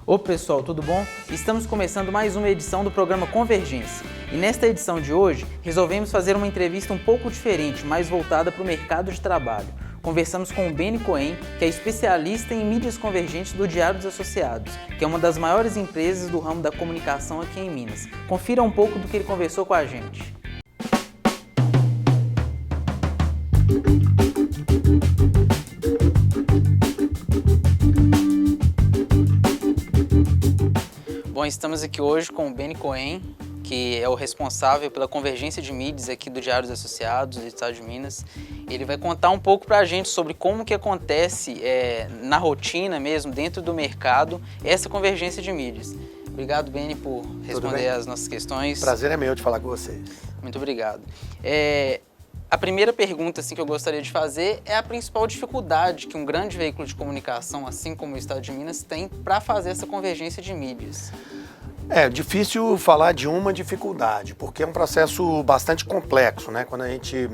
Ô pessoal, tudo bom? Estamos começando mais uma edição do programa Convergência. E nesta edição de hoje, resolvemos fazer uma entrevista um pouco diferente, mais voltada para o mercado de trabalho. Conversamos com o Beni Cohen, que é especialista em mídias convergentes do Diário dos Associados, que é uma das maiores empresas do ramo da comunicação aqui em Minas. Confira um pouco do que ele conversou com a gente. Bom, estamos aqui hoje com o Beni Cohen, que é o responsável pela convergência de mídias aqui do Diário dos Associados do Estado de Minas. Ele vai contar um pouco para a gente sobre como que acontece na rotina mesmo, dentro do mercado, essa convergência de mídias. Obrigado, Beni, por responder as nossas questões. Prazer é meu de falar com vocês. Muito obrigado. A primeira pergunta que eu gostaria de fazer é a principal dificuldade que um grande veículo de comunicação, assim como o Estado de Minas, tem para fazer essa convergência de mídias. É difícil falar de uma dificuldade, porque é um processo bastante complexo, né? Quando a gente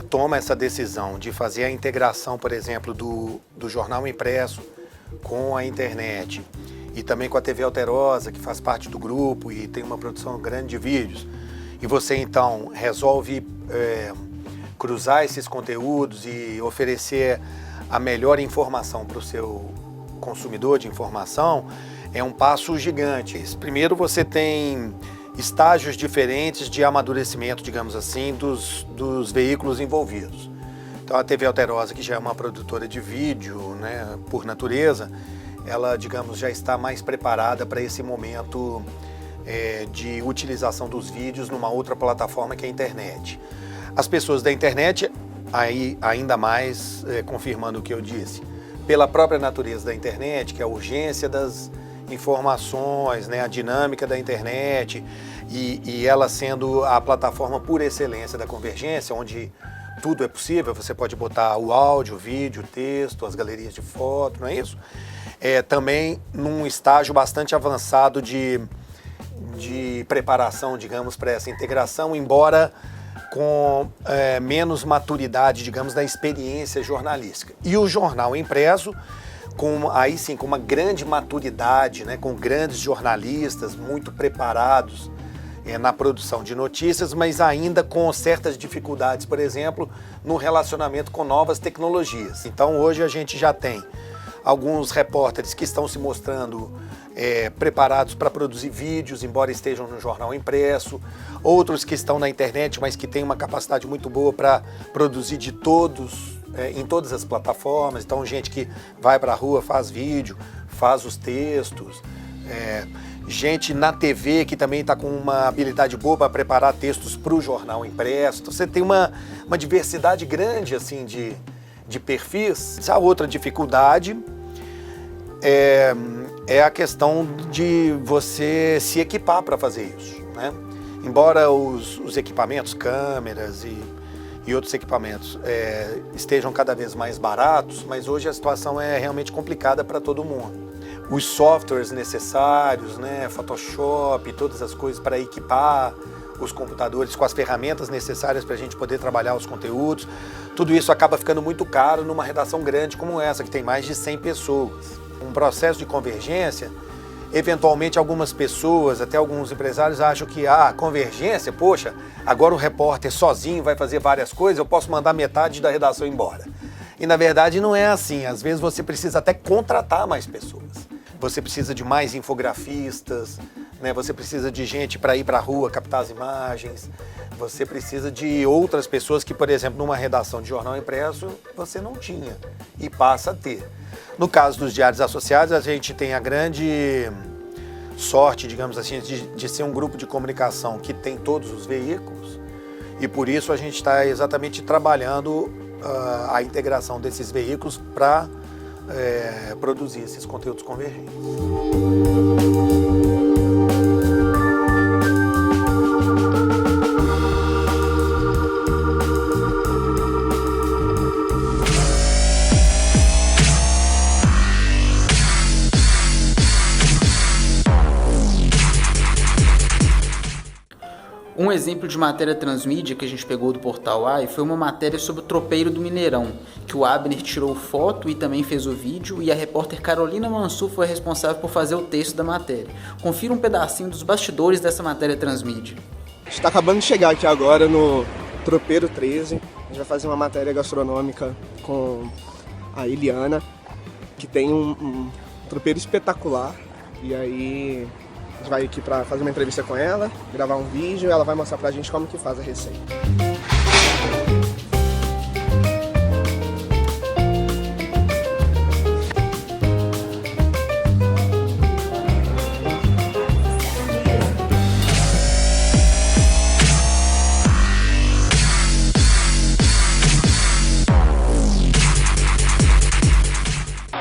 toma essa decisão de fazer a integração, por exemplo, do jornal impresso com a internet e também com a TV Alterosa, que faz parte do grupo e tem uma produção grande de vídeos, e você então resolve cruzar esses conteúdos e oferecer a melhor informação para o seu consumidor de informação, é um passo gigante. Primeiro você tem estágios diferentes de amadurecimento, digamos assim, dos veículos envolvidos. Então a TV Alterosa, que já é uma produtora de vídeo, né, por natureza, ela, digamos, já está mais preparada para esse momento de utilização dos vídeos numa outra plataforma que é a internet. As pessoas da internet, aí ainda mais confirmando o que eu disse, pela própria natureza da internet, que é a urgência das informações, né, a dinâmica da internet e ela sendo a plataforma por excelência da convergência, onde tudo é possível, você pode botar o áudio, o vídeo, o texto, as galerias de foto, não é isso? Também num estágio bastante avançado de preparação, digamos, para essa integração, embora com menos maturidade, digamos, da experiência jornalística. E o jornal impresso, aí sim, com uma grande maturidade, né, com grandes jornalistas muito preparados na produção de notícias, mas ainda com certas dificuldades, por exemplo, no relacionamento com novas tecnologias. Então hoje a gente já tem alguns repórteres que estão se mostrando preparados para produzir vídeos, embora estejam no jornal impresso, outros que estão na internet, mas que têm uma capacidade muito boa para produzir de todos, em todas as plataformas. Então gente que vai para a rua, faz vídeo, faz os textos, gente na TV que também está com uma habilidade boa para preparar textos para o jornal impresso. Então você tem uma diversidade grande assim de perfis. A outra dificuldade é a questão de você se equipar para fazer isso, né? Embora os equipamentos, câmeras e outros equipamentos estejam cada vez mais baratos, mas hoje a situação é realmente complicada para todo mundo. Os softwares necessários, né, Photoshop, todas as coisas para equipar os computadores com as ferramentas necessárias para a gente poder trabalhar os conteúdos, tudo isso acaba ficando muito caro numa redação grande como essa, que tem mais de 100 pessoas. Um processo de convergência, eventualmente algumas pessoas, até alguns empresários acham que convergência, poxa, agora o repórter sozinho vai fazer várias coisas, eu posso mandar metade da redação embora. E na verdade não é assim, às vezes você precisa até contratar mais pessoas. Você precisa de mais infografistas, né? Você precisa de gente para ir para a rua captar as imagens, você precisa de outras pessoas que, por exemplo, numa redação de jornal impresso, você não tinha e passa a ter. No caso dos diários associados, a gente tem a grande sorte, digamos assim, de ser um grupo de comunicação que tem todos os veículos e por isso a gente está exatamente trabalhando a integração desses veículos para produzir esses conteúdos convergentes. Um exemplo de matéria transmídia que a gente pegou do Portal AI foi uma matéria sobre o tropeiro do Mineirão, que o Abner tirou foto e também fez o vídeo, e a repórter Carolina Mansur foi responsável por fazer o texto da matéria. Confira um pedacinho dos bastidores dessa matéria transmídia. A gente está acabando de chegar aqui agora no Tropeiro 13. A gente vai fazer uma matéria gastronômica com a Eliana, que tem um tropeiro espetacular. E aí a gente vai aqui para fazer uma entrevista com ela, gravar um vídeo, e ela vai mostrar pra gente como que faz a receita.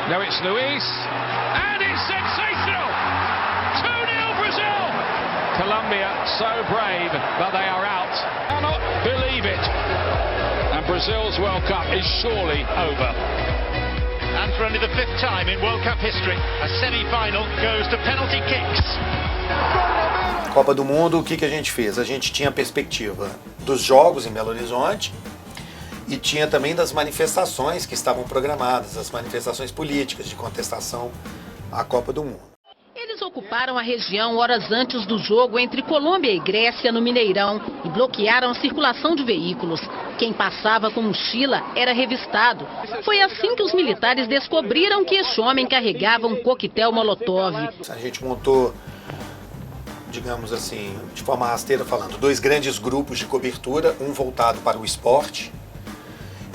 Now it's Luis, and it's sensational! 2-0 Brazil! Colombia so brave, but they are out. Cannot believe it. And Brazil's World Cup is surely over. And for only the 5th time in World Cup history, a semi-final goes to penalty kicks. Copa do Mundo, o que a gente fez? A gente tinha a perspectiva dos jogos em Belo Horizonte, e tinha também das manifestações que estavam programadas, as manifestações políticas de contestação à Copa do Mundo. Eles ocuparam a região horas antes do jogo entre Colômbia e Grécia no Mineirão e bloquearam a circulação de veículos. Quem passava com mochila era revistado. Foi assim que os militares descobriram que este homem carregava um coquetel Molotov. A gente montou, digamos assim, de forma rasteira falando, 2 grandes grupos de cobertura, um voltado para o esporte,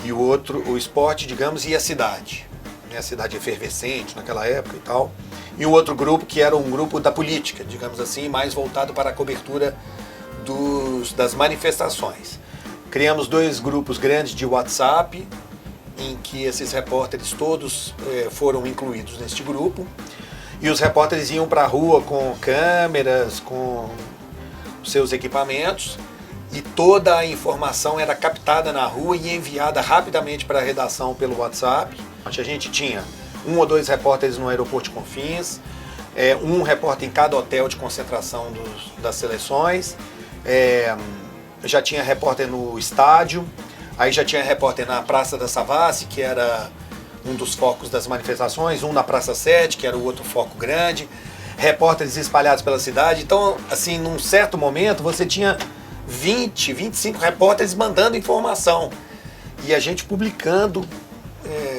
e o outro, o esporte, digamos, e a cidade. A cidade efervescente naquela época e tal. E o outro grupo que era um grupo da política, digamos assim, mais voltado para a cobertura das manifestações. Criamos 2 grupos grandes de WhatsApp, em que esses repórteres todos foram incluídos neste grupo. E os repórteres iam para a rua com câmeras, com seus equipamentos, e toda a informação era captada na rua e enviada rapidamente para a redação pelo WhatsApp. A gente tinha 1 ou 2 repórteres no aeroporto de Confins, um repórter em cada hotel de concentração das seleções, já tinha repórter no estádio, aí já tinha repórter na Praça da Savassi, que era um dos focos das manifestações, um na Praça 7, que era o outro foco grande, repórteres espalhados pela cidade. Então, assim, num certo momento, você tinha 20, 25 repórteres mandando informação e a gente publicando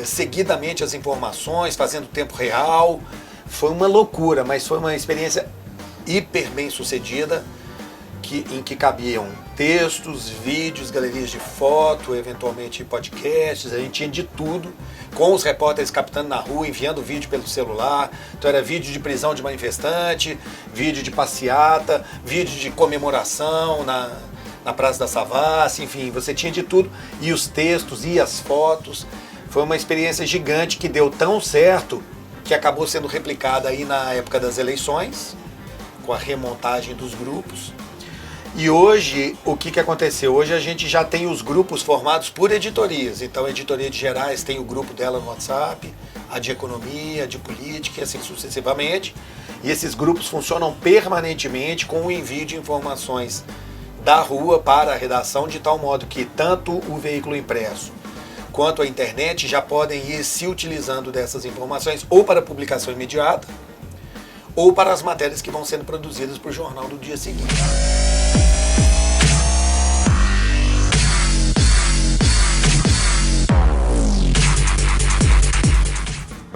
seguidamente as informações, fazendo tempo real. Foi uma loucura, mas foi uma experiência hiper bem sucedida, em que cabiam textos, vídeos, galerias de foto, eventualmente podcasts. A gente tinha de tudo, com os repórteres captando na rua, enviando vídeo pelo celular. Então era vídeo de prisão de manifestante, vídeo de passeata, vídeo de comemoração na Praça da Savassi, enfim, você tinha de tudo. E os textos e as fotos. Foi uma experiência gigante que deu tão certo que acabou sendo replicada aí na época das eleições, com a remontagem dos grupos. E hoje, o que aconteceu? Hoje a gente já tem os grupos formados por editorias. Então a editoria de Gerais tem o grupo dela no WhatsApp, a de economia, a de política e assim sucessivamente. E esses grupos funcionam permanentemente com o envio de informações da rua para a redação, de tal modo que tanto o veículo impresso quanto a internet já podem ir se utilizando dessas informações ou para publicação imediata ou para as matérias que vão sendo produzidas para o jornal do dia seguinte.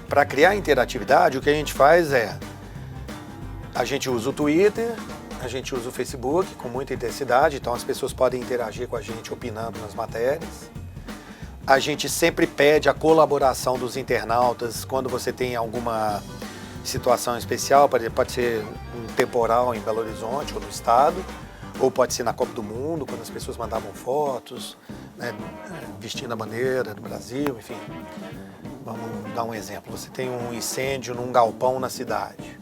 Para criar interatividade, o que a gente faz a gente usa o Twitter, a gente usa o Facebook com muita intensidade, então as pessoas podem interagir com a gente opinando nas matérias. A gente sempre pede a colaboração dos internautas quando você tem alguma situação especial, pode ser um temporal em Belo Horizonte ou no estado, ou pode ser na Copa do Mundo, quando as pessoas mandavam fotos, né, vestindo a bandeira do Brasil, enfim. Vamos dar um exemplo. Você tem um incêndio num galpão na cidade.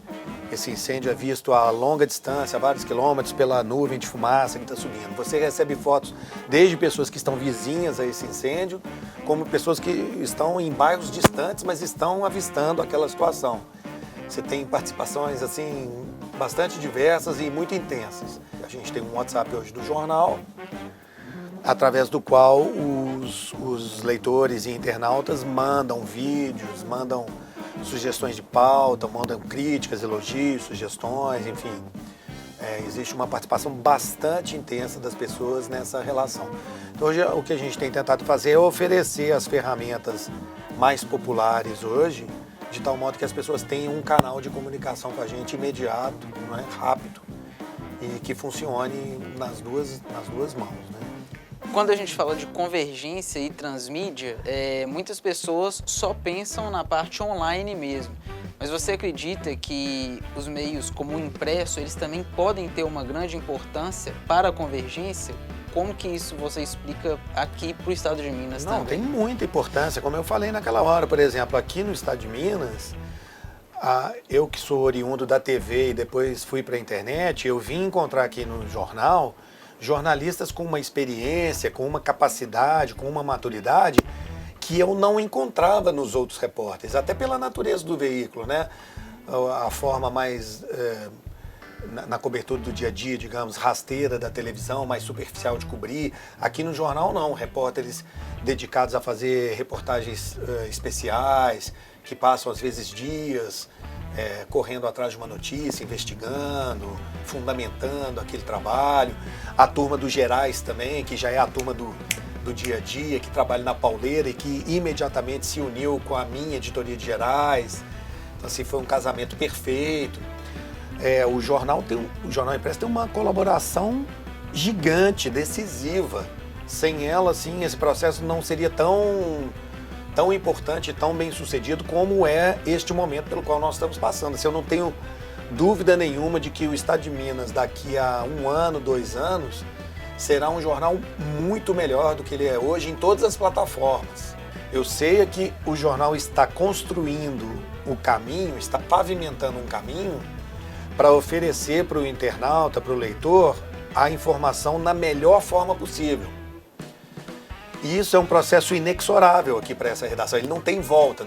Esse incêndio é visto a longa distância, a vários quilômetros, pela nuvem de fumaça que está subindo. Você recebe fotos desde pessoas que estão vizinhas a esse incêndio, como pessoas que estão em bairros distantes, mas estão avistando aquela situação. Você tem participações assim bastante diversas e muito intensas. A gente tem um WhatsApp hoje do jornal, através do qual os leitores e internautas mandam vídeos, mandam sugestões de pauta, mandam críticas, elogios, sugestões, enfim. Existe uma participação bastante intensa das pessoas nessa relação. Então, hoje, o que a gente tem tentado fazer é oferecer as ferramentas mais populares hoje, de tal modo que as pessoas tenham um canal de comunicação com a gente imediato, né, rápido, e que funcione nas duas mãos, né? Quando a gente fala de convergência e transmídia, muitas pessoas só pensam na parte online mesmo. Mas você acredita que os meios como o impresso, eles também podem ter uma grande importância para a convergência? Como que isso você explica aqui para o estado de Minas também? Não, tem muita importância, como eu falei naquela hora. Por exemplo, aqui no estado de Minas, eu que sou oriundo da TV e depois fui para a internet, eu vim encontrar aqui no jornal jornalistas com uma experiência, com uma capacidade, com uma maturidade que eu não encontrava nos outros repórteres, até pela natureza do veículo, né? A forma mais, na cobertura do dia a dia, digamos, rasteira da televisão, mais superficial de cobrir. Aqui no jornal não, repórteres dedicados a fazer reportagens especiais, que passam às vezes dias correndo atrás de uma notícia, investigando, fundamentando aquele trabalho. A turma dos Gerais também, que já é a turma do dia a dia, que trabalha na pauleira e que imediatamente se uniu com a minha editoria de Gerais. Então, assim, foi um casamento perfeito. O jornal impresso tem uma colaboração gigante, decisiva. Sem ela, assim, esse processo não seria tão importante e tão bem sucedido como é este momento pelo qual nós estamos passando. Assim, eu não tenho dúvida nenhuma de que o Estado de Minas, daqui a 1 ano, 2 anos, será um jornal muito melhor do que ele é hoje em todas as plataformas. Eu sei que o jornal está construindo o caminho, está pavimentando um caminho para oferecer para o internauta, para o leitor, a informação na melhor forma possível. E isso é um processo inexorável aqui para essa redação, ele não tem volta.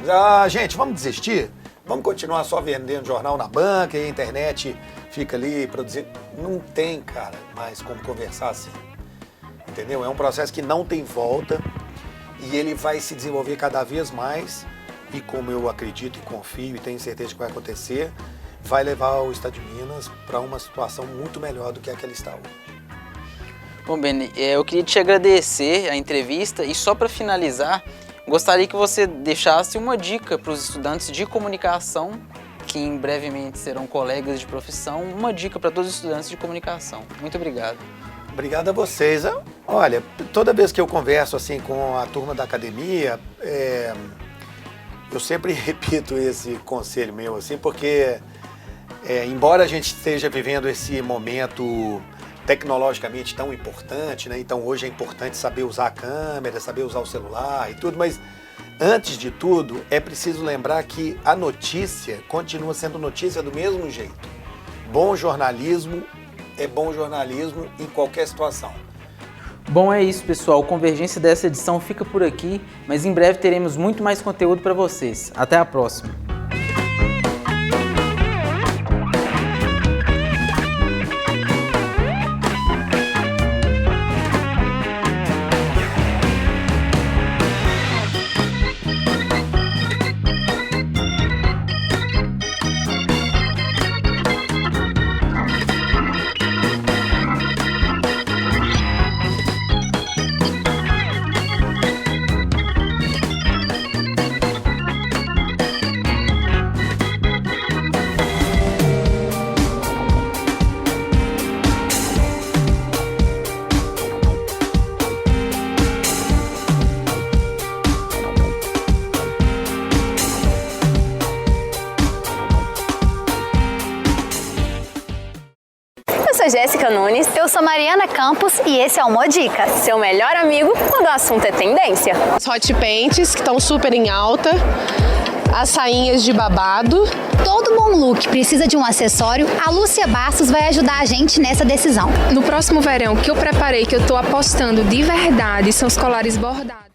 Gente, vamos desistir? Vamos continuar só vendendo jornal na banca e a internet fica ali produzindo? Não tem, cara, mais como conversar assim, entendeu? É um processo que não tem volta e ele vai se desenvolver cada vez mais e, como eu acredito e confio e tenho certeza que vai acontecer, vai levar o Estado de Minas para uma situação muito melhor do que aquela está hoje. Bom, Beni, eu queria te agradecer a entrevista e só para finalizar, gostaria que você deixasse uma dica para os estudantes de comunicação, que em brevemente serão colegas de profissão, uma dica para todos os estudantes de comunicação. Muito obrigado. Obrigado a vocês. Olha, toda vez que eu converso assim com a turma da academia, eu sempre repito esse conselho meu, assim, porque embora a gente esteja vivendo esse momento tecnologicamente tão importante, né? Então hoje é importante saber usar a câmera, saber usar o celular e tudo, mas antes de tudo é preciso lembrar que a notícia continua sendo notícia do mesmo jeito. Bom jornalismo é bom jornalismo em qualquer situação. Bom, é isso, pessoal. Convergência dessa edição fica por aqui, mas em breve teremos muito mais conteúdo para vocês. Até a próxima! Eu sou Jéssica Nunes. Eu sou Mariana Campos e esse é o Modica, seu melhor amigo quando o assunto é tendência. Os hot pants que estão super em alta, as sainhas de babado. Todo bom look precisa de um acessório, a Lúcia Bastos vai ajudar a gente nessa decisão. No próximo verão, que eu preparei, que eu tô apostando de verdade, são os colares bordados.